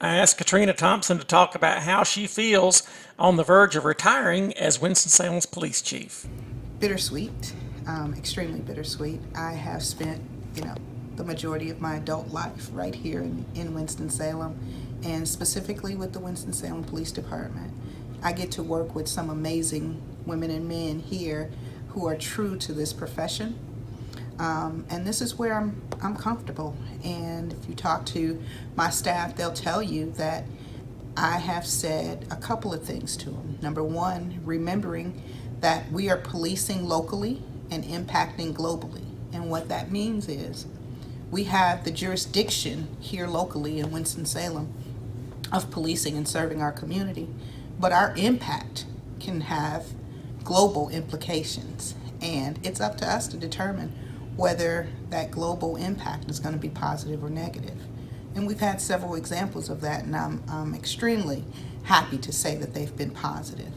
I asked Catrina Thompson to talk about how she feels on the verge of retiring as Winston-Salem's police chief. Bittersweet, extremely bittersweet. I have spent, you know, the majority of my adult life right here in Winston-Salem, and specifically with the Winston-Salem Police Department. I get to work with some amazing women and men here who are true to this profession. And this is where I'm comfortable. And if you talk to my staff, they'll tell you that I have said a couple of things to them. Number one, remembering that we are policing locally and impacting globally. And what that means is we have the jurisdiction here locally in Winston-Salem of policing and serving our community, but our impact can have global implications. And it's up to us to determine whether that global impact is going to be positive or negative. And we've had several examples of that, and I'm extremely happy to say that they've been positive.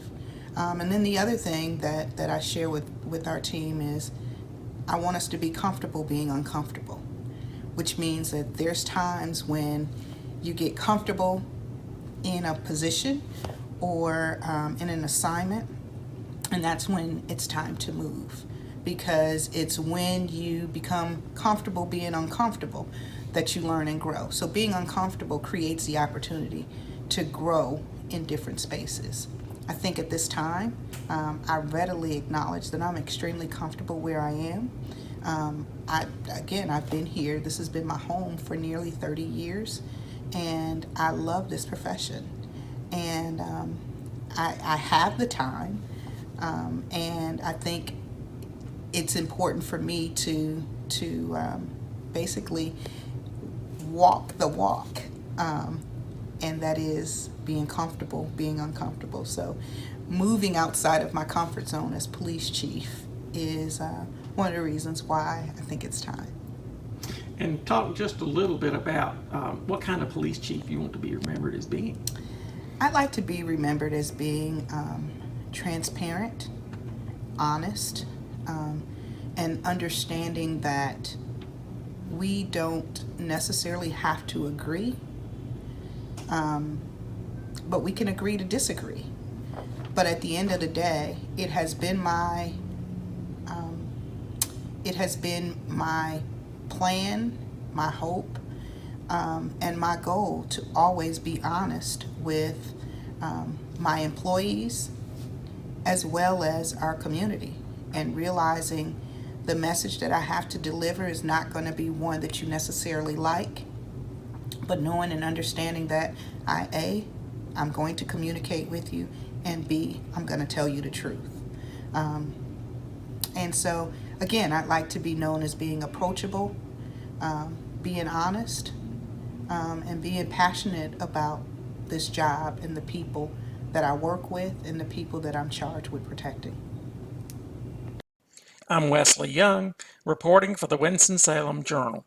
And then the other thing that I share with our team is I want us to be comfortable being uncomfortable, which means that there's times when you get comfortable in a position or in an assignment, and that's when it's time to move, because it's when you become comfortable being uncomfortable that you learn and grow. So being uncomfortable creates the opportunity to grow in different spaces. I think at this time, I readily acknowledge that I'm extremely comfortable where I am. I've been here. This has been my home for nearly 30 years, and I love this profession. And I have the time, and I think it's important for me to basically walk the walk, and that is being comfortable, being uncomfortable. So moving outside of my comfort zone as police chief is one of the reasons why I think it's time. And talk just a little bit about what kind of police chief you want to be remembered as being. I'd like to be remembered as being transparent, honest, and understanding that we don't necessarily have to agree, but we can agree to disagree. But at the end of the day, it has been my plan, my hope, and my goal to always be honest with my employees as well as our community, and realizing the message that I have to deliver is not going to be one that you necessarily like, but knowing and understanding that I'm going to communicate with you, and B, I'm going to tell you the truth. And so, again, I'd like to be known as being approachable, being honest, and being passionate about this job and the people that I work with and the people that I'm charged with protecting. I'm Wesley Young, reporting for the Winston-Salem Journal.